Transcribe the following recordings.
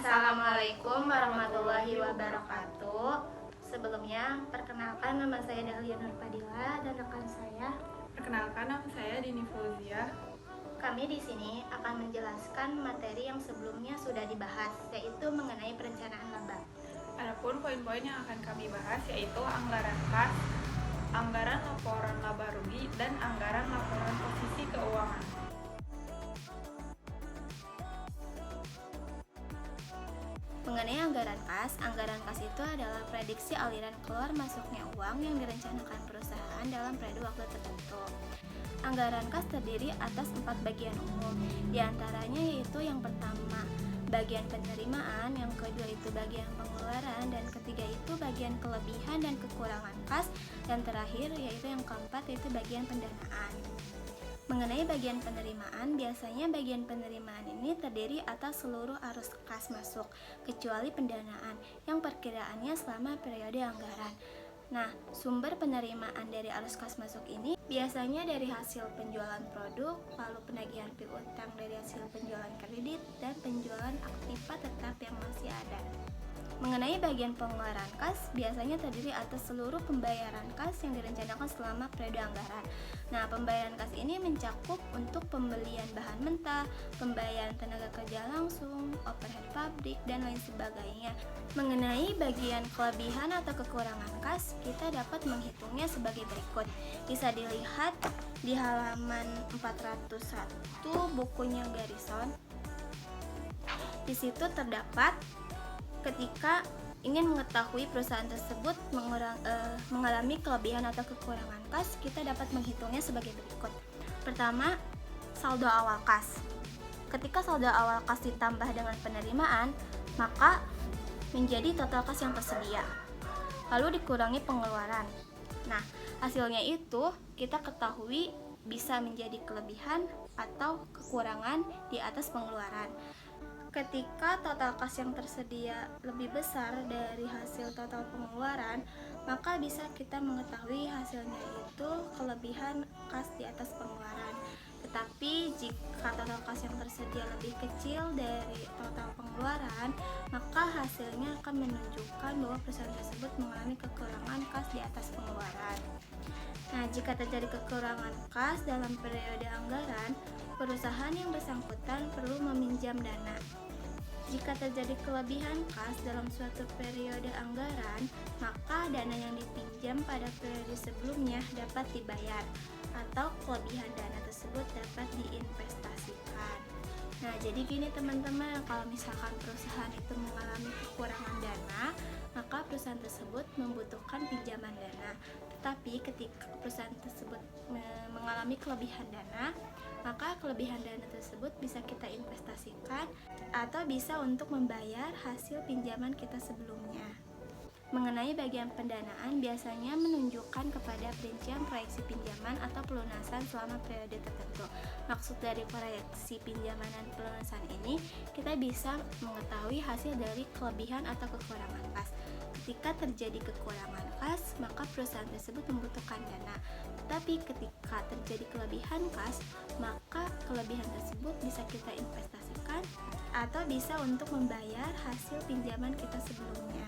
Assalamualaikum warahmatullahi wabarakatuh. Sebelumnya, perkenalkan nama saya Dahlia Nurfadila dan rekan saya. Perkenalkan, nama saya Dini Fauzia. Kami di sini akan menjelaskan materi yang sebelumnya sudah dibahas, yaitu mengenai perencanaan laba. Adapun poin-poin yang akan kami bahas yaitu anggaran kas, anggaran laporan laba rugi, dan anggaran laporan posisi keuangan. Mengenai anggaran kas itu adalah prediksi aliran keluar masuknya uang yang direncanakan perusahaan dalam periode waktu tertentu. Anggaran kas terdiri atas 4 bagian umum, diantaranya yaitu yang pertama, bagian penerimaan, yang kedua itu bagian pengeluaran, dan ketiga itu bagian kelebihan dan kekurangan kas, dan terakhir yaitu yang keempat yaitu bagian pendanaan. Mengenai bagian penerimaan, biasanya bagian penerimaan ini terdiri atas seluruh arus kas masuk, kecuali pendanaan, yang perkiraannya selama periode anggaran. Nah, sumber penerimaan dari arus kas masuk ini biasanya dari hasil penjualan produk, lalu penagihan piutang dari hasil penjualan kredit, dan penjualan aktiva tetap yang masih ada. Mengenai bagian pengeluaran kas, biasanya terdiri atas seluruh pembayaran kas yang direncanakan selama periode anggaran. Nah, pembayaran kas ini mencakup untuk pembelian bahan mentah, pembayaran tenaga kerja langsung, overhead pabrik, dan lain sebagainya. Mengenai bagian kelebihan atau kekurangan kas, kita dapat menghitungnya sebagai berikut. Bisa dilihat di halaman 401 bukunya Garrison. Di situ terdapat ketika ingin mengetahui perusahaan tersebut mengalami kelebihan atau kekurangan kas, kita dapat menghitungnya sebagai berikut. Pertama, saldo awal kas. Ketika saldo awal kas ditambah dengan penerimaan, maka menjadi total kas yang tersedia. Lalu dikurangi pengeluaran. Nah, hasilnya itu kita ketahui bisa menjadi kelebihan atau kekurangan di atas pengeluaran. Ketika total kas yang tersedia lebih besar dari hasil total pengeluaran, maka bisa kita mengetahui hasilnya itu kelebihan kas di atas pengeluaran. Tetapi jika total kas yang tersedia lebih kecil dari total pengeluaran, maka hasilnya akan menunjukkan bahwa perusahaan tersebut mengalami kekurangan kas di atas pengeluaran. Nah, jika terjadi kekurangan kas dalam periode anggaran, perusahaan yang bersangkutan perlu meminjam dana. Jika terjadi kelebihan kas dalam suatu periode anggaran, maka dana yang dipinjam pada periode sebelumnya dapat dibayar, atau kelebihan dana tersebut dapat diinvestasikan. Nah, jadi gini teman-teman, kalau misalkan perusahaan itu mengalami kekurangan dana, maka perusahaan tersebut membutuhkan pinjaman dana. Tetapi ketika perusahaan tersebut mengalami kelebihan dana, maka kelebihan dana tersebut bisa kita investasikan atau bisa untuk membayar hasil pinjaman kita sebelumnya. Mengenai bagian pendanaan, biasanya menunjukkan kepada perincian proyeksi pinjaman atau pelunasan selama periode tertentu. Maksud dari proyeksi pinjaman dan pelunasan ini, kita bisa mengetahui hasil dari kelebihan atau kekurangan kas. Ketika terjadi kekurangan kas, maka perusahaan tersebut membutuhkan dana. Tetapi ketika terjadi kelebihan kas, maka kelebihan tersebut bisa kita investasikan atau bisa untuk membayar hasil pinjaman kita sebelumnya.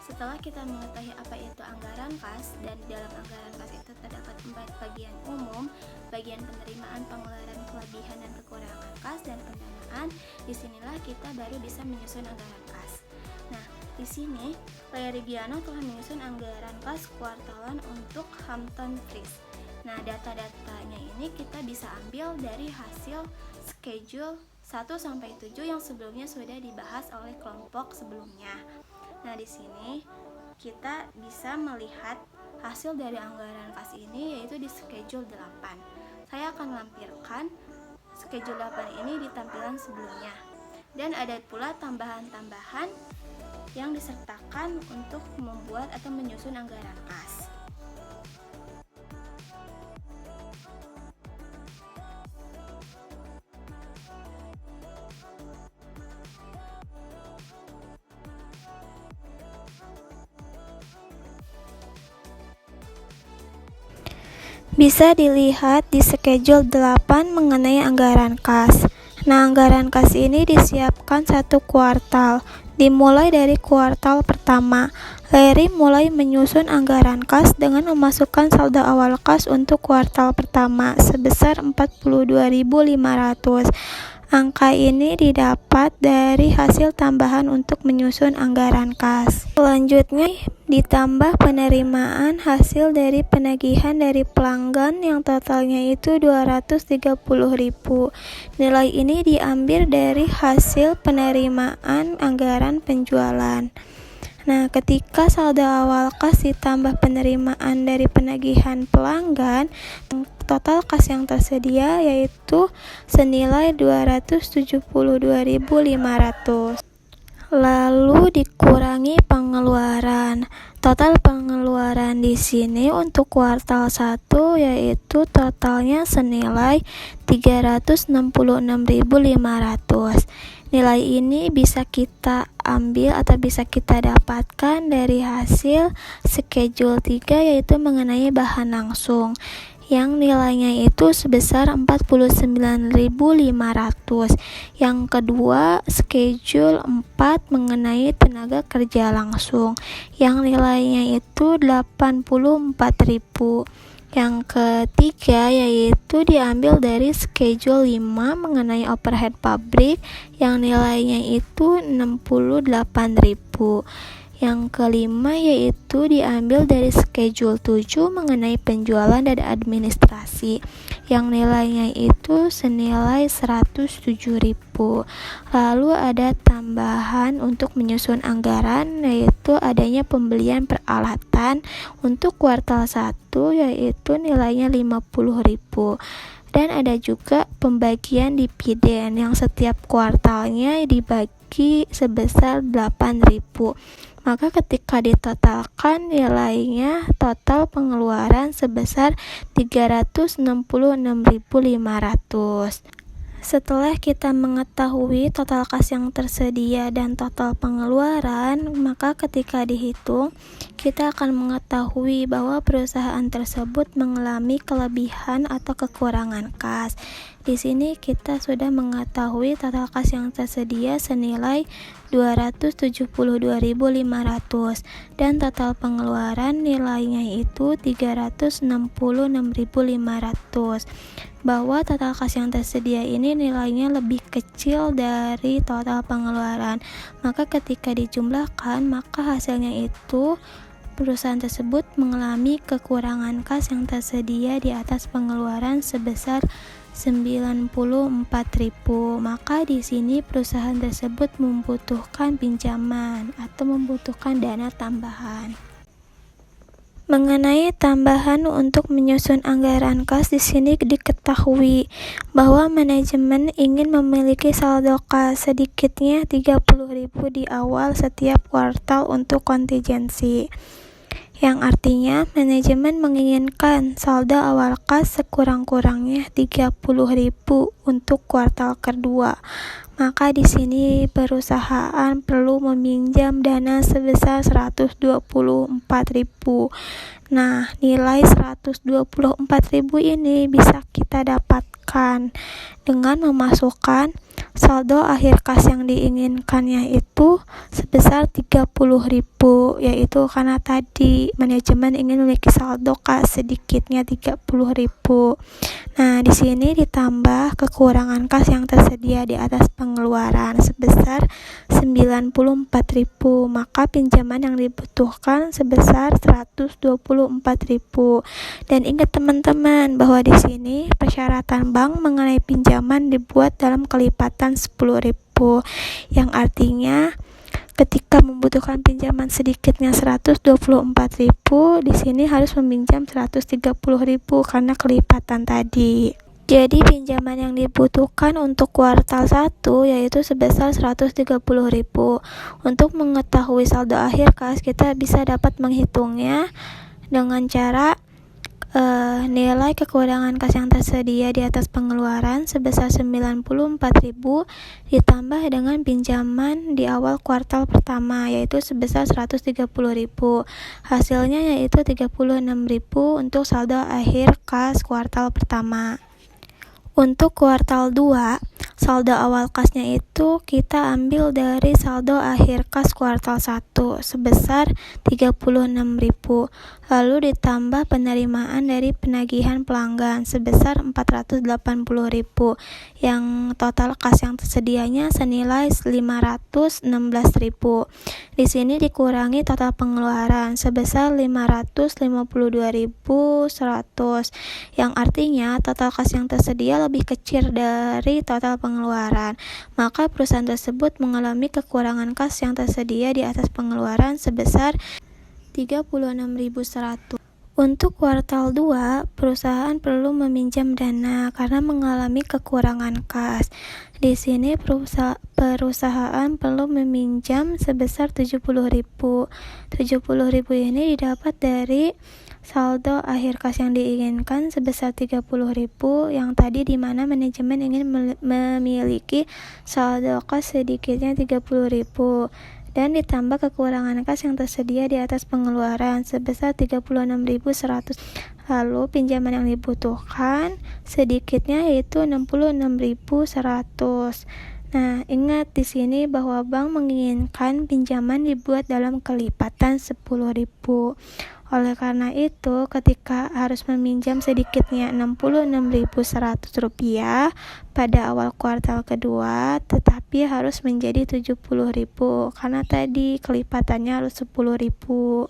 Setelah kita mengetahui apa itu anggaran kas, dan di dalam anggaran kas itu terdapat 4 bagian umum, bagian penerimaan, pengeluaran, kelebihan dan kekurangan kas, dan pendanaan, disinilah kita baru bisa menyusun anggaran kas. Nah, di sini Layarigiano telah menyusun anggaran kas kuartalan untuk Hampton Freeze. Nah, data-datanya ini kita bisa ambil dari hasil schedule 1-7 yang sebelumnya sudah dibahas oleh kelompok sebelumnya. Nah, di sini kita bisa melihat hasil dari anggaran kas ini yaitu di schedule 8. Saya akan lampirkan schedule 8 ini di tampilan sebelumnya. Dan ada pula tambahan-tambahan yang disertakan untuk membuat atau menyusun anggaran kas. Bisa dilihat di schedule 8 mengenai anggaran kas. Nah, anggaran kas ini disiapkan satu kuartal, dimulai dari kuartal pertama. Larry mulai menyusun anggaran kas dengan memasukkan saldo awal kas untuk kuartal pertama sebesar 42.500. Angka ini didapat dari hasil tambahan untuk menyusun anggaran kas. Selanjutnya ditambah penerimaan hasil dari penagihan dari pelanggan yang totalnya itu 230.000. Nilai ini diambil dari hasil penerimaan anggaran penjualan. Nah, ketika saldo awal kas ditambah penerimaan dari penagihan pelanggan, total kas yang tersedia yaitu senilai 272.500. Lalu dikurangi pengeluaran. Total pengeluaran di sini untuk kuartal 1 yaitu totalnya senilai 366.500. Nilai ini bisa kita ambil atau bisa kita dapatkan dari hasil schedule 3 yaitu mengenai bahan langsung yang nilainya itu sebesar 49.500. Yang kedua, schedule 4 mengenai tenaga kerja langsung yang nilainya itu 84.000. Yang ketiga yaitu diambil dari schedule 5 mengenai overhead pabrik yang nilainya itu 68.000. Yang kelima yaitu diambil dari schedule 7 mengenai penjualan dan administrasi yang nilainya itu senilai 107.000. Lalu ada tambahan untuk menyusun anggaran yaitu adanya pembelian peralatan untuk kuartal 1 yaitu nilainya 50.000. Dan ada juga pembagian dividen yang setiap kuartalnya dibagi sebesar 8.000. Maka ketika ditotalkan nilainya total pengeluaran sebesar 366.500. Setelah kita mengetahui total kas yang tersedia dan total pengeluaran, maka ketika dihitung, kita akan mengetahui bahwa perusahaan tersebut mengalami kelebihan atau kekurangan kas. Di sini kita sudah mengetahui total kas yang tersedia senilai 272.500 dan total pengeluaran nilainya itu 366.500. Bahwa total kas yang tersedia ini nilainya lebih kecil dari total pengeluaran. Maka ketika dijumlahkan, maka hasilnya itu perusahaan tersebut mengalami kekurangan kas yang tersedia di atas pengeluaran sebesar 94.000. Maka di sini perusahaan tersebut membutuhkan pinjaman atau membutuhkan dana tambahan. Mengenai tambahan untuk menyusun anggaran kas, di sini diketahui bahwa manajemen ingin memiliki saldo kas sedikitnya 30.000 di awal setiap kuartal untuk kontingensi. Yang artinya manajemen menginginkan saldo awal kas sekurang-kurangnya 30.000 untuk kuartal kedua. Maka di sini perusahaan perlu meminjam dana sebesar 124.000. Nah, nilai 124.000 ini bisa kita dapatkan dengan memasukkan saldo akhir kas yang diinginkannya itu sebesar 30.000, yaitu karena tadi manajemen ingin memiliki saldo kas sedikitnya 30.000. Nah, di sini ditambah kekurangan kas yang tersedia di atas pengeluaran sebesar 94.000, maka pinjaman yang dibutuhkan sebesar 124.000. Dan ingat teman-teman bahwa di sini persyaratan bank mengenai pinjaman dibuat dalam kelipatan 10.000, yang artinya ketika membutuhkan pinjaman sedikitnya 124.000, di sini harus meminjam 130.000 karena kelipatan tadi. Jadi pinjaman yang dibutuhkan untuk kuartal 1 yaitu sebesar 130.000. Untuk mengetahui saldo akhir kas, kita bisa dapat menghitungnya dengan cara nilai kekurangan kas yang tersedia di atas pengeluaran sebesar 94.000 ditambah dengan pinjaman di awal kuartal pertama yaitu sebesar 130.000. Hasilnya yaitu 36.000 untuk saldo akhir kas kuartal pertama. Untuk kuartal 2, saldo awal kasnya itu kita ambil dari saldo akhir kas kuartal 1 sebesar 36.000, lalu ditambah penerimaan dari penagihan pelanggan sebesar 480.000, yang total kas yang tersedianya senilai 516.000. Di sini dikurangi total pengeluaran sebesar 552.100, yang artinya total kas yang tersedia lebih kecil dari total pengeluaran. Maka perusahaan tersebut mengalami kekurangan kas yang tersedia di atas pengeluaran sebesar 36.100. Untuk kuartal 2, perusahaan perlu meminjam dana karena mengalami kekurangan kas. Di sini perusahaan perlu meminjam sebesar 70.000. 70.000 ini didapat dari saldo akhir kas yang diinginkan sebesar 30.000, yang tadi di mana manajemen ingin memiliki saldo kas sedikitnya 30.000, dan ditambah kekurangan kas yang tersedia di atas pengeluaran sebesar 36.100. Lalu pinjaman yang dibutuhkan sedikitnya yaitu 66.100. Nah, ingat di sini bahwa bank menginginkan pinjaman dibuat dalam kelipatan 10.000. Oleh karena itu, ketika harus meminjam sedikitnya Rp66.100 pada awal kuartal kedua, tetapi harus menjadi 70.000 karena tadi kelipatannya harus 10.000.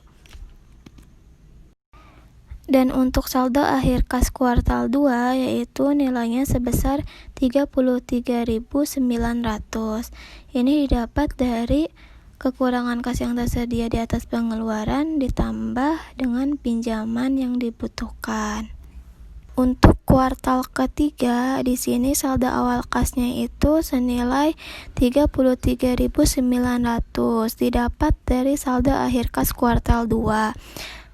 Dan untuk saldo akhir kas kuartal 2 yaitu nilainya sebesar 33.900. Ini didapat dari kekurangan kas yang tersedia di atas pengeluaran ditambah dengan pinjaman yang dibutuhkan. Untuk kuartal ketiga, di sini saldo awal kasnya itu senilai 33.900 didapat dari saldo akhir kas kuartal 2.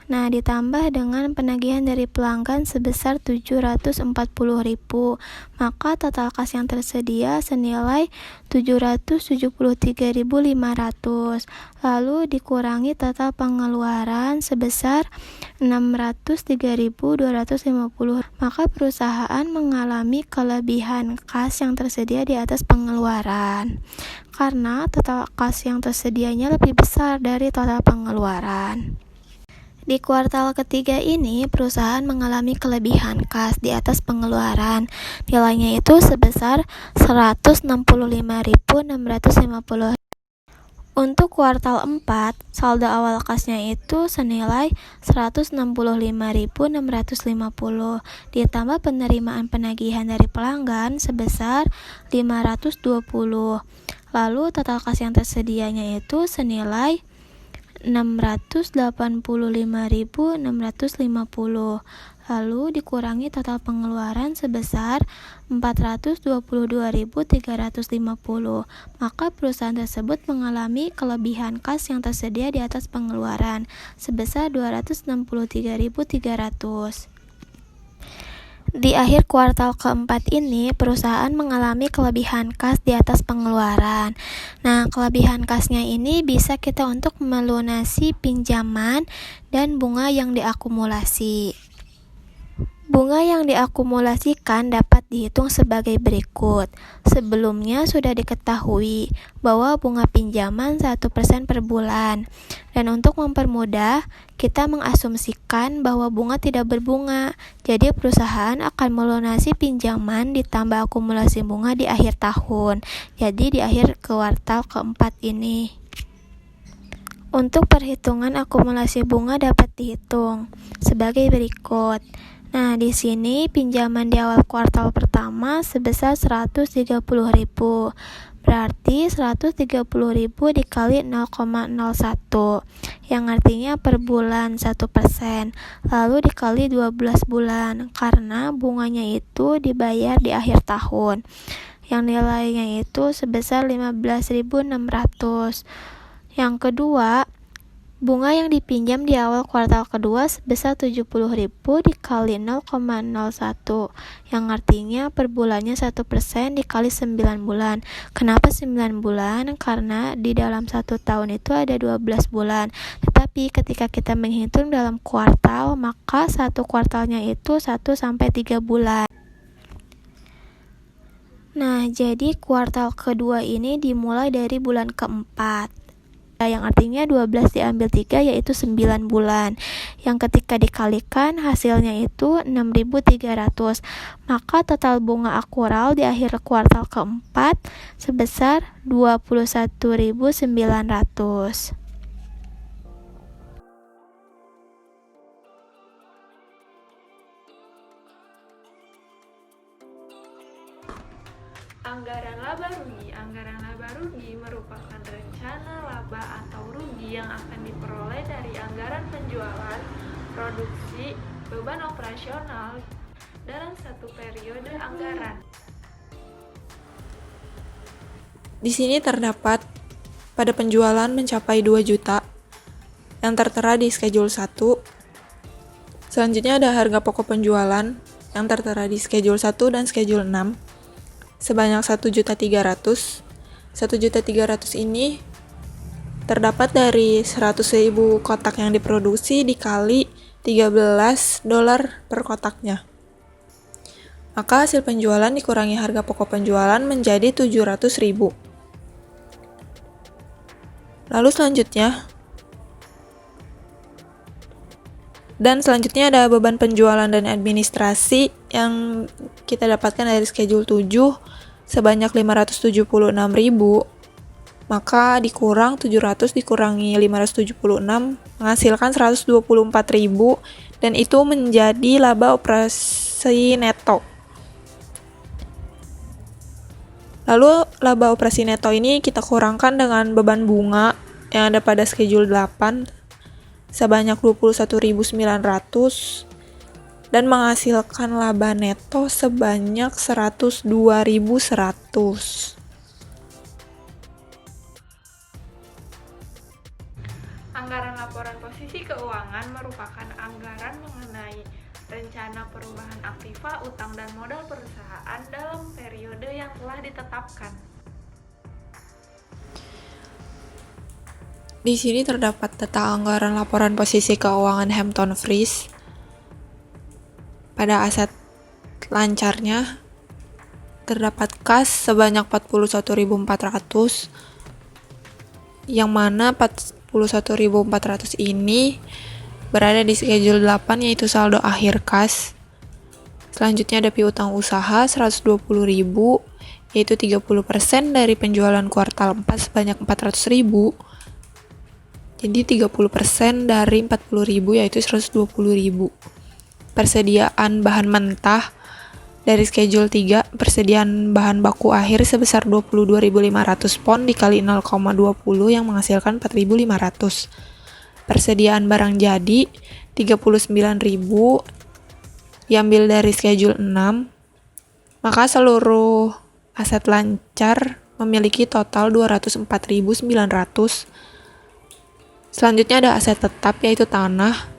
Nah, ditambah dengan penagihan dari pelanggan sebesar 740.000, maka total kas yang tersedia senilai 773.500, lalu dikurangi total pengeluaran sebesar 603.250, maka perusahaan mengalami kelebihan kas yang tersedia di atas pengeluaran, karena total kas yang tersedianya lebih besar dari total pengeluaran. Di kuartal ketiga ini, perusahaan mengalami kelebihan kas di atas pengeluaran. Nilainya itu sebesar 165.650. Untuk kuartal 4, saldo awal kasnya itu senilai 165.650, ditambah penerimaan penagihan dari pelanggan sebesar 520. Lalu total kas yang tersedianya itu senilai 685.650, lalu dikurangi total pengeluaran sebesar 422.350, maka perusahaan tersebut mengalami kelebihan kas yang tersedia di atas pengeluaran sebesar 263.300. Di akhir kuartal keempat ini, perusahaan mengalami kelebihan kas di atas pengeluaran. Nah, kelebihan kasnya ini bisa kita untuk melunasi pinjaman dan bunga yang diakumulasi. Bunga yang diakumulasikan dapat dihitung sebagai berikut. Sebelumnya sudah diketahui bahwa bunga pinjaman 1% per bulan. Dan untuk mempermudah, kita mengasumsikan bahwa bunga tidak berbunga. Jadi perusahaan akan melunasi pinjaman ditambah akumulasi bunga di akhir tahun. Jadi di akhir kuartal keempat ini. Untuk perhitungan akumulasi bunga dapat dihitung sebagai berikut. Nah, di sini pinjaman di awal kuartal pertama sebesar 130.000. Berarti 130.000 dikali 0,01, yang artinya per bulan 1%, lalu dikali 12 bulan, karena bunganya itu dibayar di akhir tahun, yang nilainya itu sebesar 15.600. Yang kedua, bunga yang dipinjam di awal kuartal kedua sebesar 70.000 dikali 0,01, yang artinya per bulannya 1% dikali 9 bulan. Kenapa 9 bulan? Karena di dalam 1 tahun itu ada 12 bulan. Tetapi ketika kita menghitung dalam kuartal, maka 1 kuartalnya itu 1-3 bulan. Nah, jadi kuartal kedua ini dimulai dari bulan keempat. Yang artinya 12 diambil 3 yaitu 9 bulan. Yang ketika dikalikan hasilnya itu 6.300. Maka total bunga akural di akhir kuartal keempat sebesar 21.900. Anggaran laba rugi. Anggaran laba rugi merupakan rencana laba atau rugi yang akan diperoleh dari anggaran penjualan, produksi, beban operasional dalam satu periode anggaran. Di sini terdapat pada penjualan mencapai 2 juta yang tertera di schedule 1. Selanjutnya ada harga pokok penjualan yang tertera di schedule 1 dan schedule 6 sebanyak 1.300.000. 1.300.000 ini terdapat dari 100.000 kotak yang diproduksi dikali $13 per kotaknya. Maka hasil penjualan dikurangi harga pokok penjualan menjadi 700.000. Lalu selanjutnya ada beban penjualan dan administrasi yang kita dapatkan dari schedule 7 sebanyak 576.000. Maka dikurang 700 dikurangi 576 menghasilkan 124.000 dan itu menjadi laba operasi neto. Lalu laba operasi neto ini kita kurangkan dengan beban bunga yang ada pada schedule 8 sebanyak 21.900 dan menghasilkan laba neto sebanyak 102.100. Anggaran laporan posisi keuangan merupakan anggaran mengenai rencana perubahan aktiva, utang, dan modal perusahaan dalam periode yang telah ditetapkan. Di sini terdapat data anggaran laporan posisi keuangan Hampton Freeze. Pada aset lancarnya terdapat kas sebanyak 41.400, yang mana 41.400 ini berada di schedule 8 yaitu saldo akhir kas. Selanjutnya ada piutang usaha 120.000 yaitu 30% dari penjualan kuartal 4 sebanyak 400.000. Jadi 30% dari 40.000 yaitu 120.000. Persediaan bahan mentah dari schedule 3, persediaan bahan baku akhir sebesar 22.500 pon dikali 0,20 yang menghasilkan 4.500. Persediaan barang jadi 39.000 diambil dari schedule 6. Maka seluruh aset lancar memiliki total 204.900. Selanjutnya ada aset tetap yaitu tanah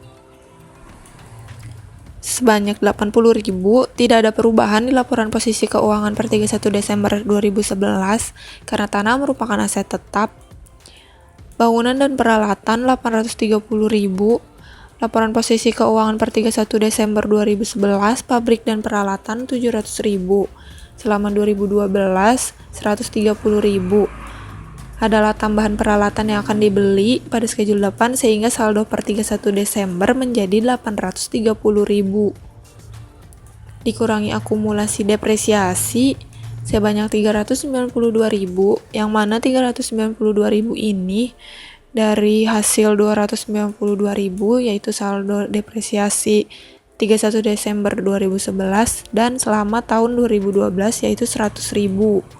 sebanyak 80.000. Tidak ada perubahan di laporan posisi keuangan per 31 Desember 2011 karena tanah merupakan aset tetap. Bangunan dan peralatan 830.000. Laporan posisi keuangan per 31 Desember 2011 pabrik dan peralatan 700.000. Selama 2012 130.000. Adalah tambahan peralatan yang akan dibeli pada schedule 8 sehingga saldo per 31 Desember menjadi 830.000. Dikurangi akumulasi depresiasi sebanyak 392.000 yang mana 392.000 ini dari hasil 292.000 yaitu saldo depresiasi 31 Desember 2011 dan selama tahun 2012 yaitu 100.000.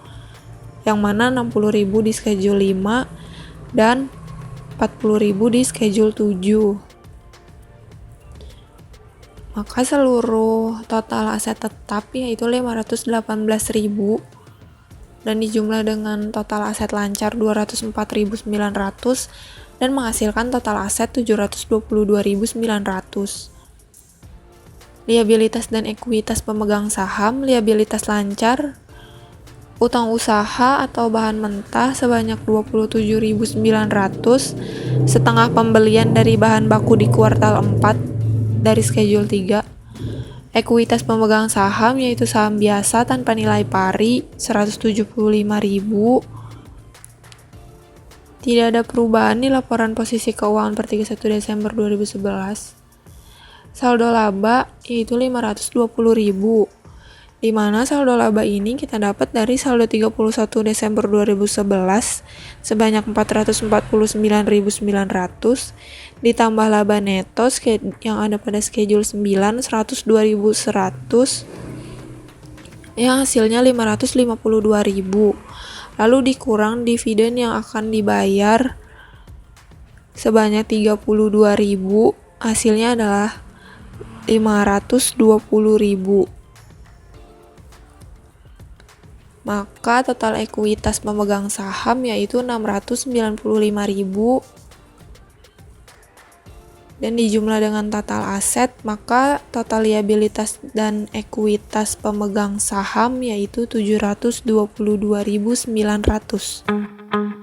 Yang mana 60.000 di schedule 5 dan 40.000 di schedule 7. Maka seluruh total aset tetap yaitu 518.000 dan dijumlah dengan total aset lancar 204.900 dan menghasilkan total aset 722.900. Liabilitas dan ekuitas pemegang saham, liabilitas lancar utang usaha atau bahan mentah sebanyak 27.900, setengah pembelian dari bahan baku di kuartal 4 dari schedule 3. Ekuitas pemegang saham yaitu saham biasa tanpa nilai pari 175.000. Tidak ada perubahan di laporan posisi keuangan per 31 Desember 2011. Saldo laba yaitu 520.000. Di mana saldo laba ini kita dapat dari saldo 31 Desember 2011 sebanyak 449.900 ditambah laba neto yang ada pada schedule 9 102.100 yang hasilnya 552.000. Lalu dikurang dividen yang akan dibayar sebanyak 32.000, hasilnya adalah 520.000. Maka total ekuitas pemegang saham yaitu 695.000. Dan dijumlah dengan total aset, maka total liabilitas dan ekuitas pemegang saham yaitu 722.900.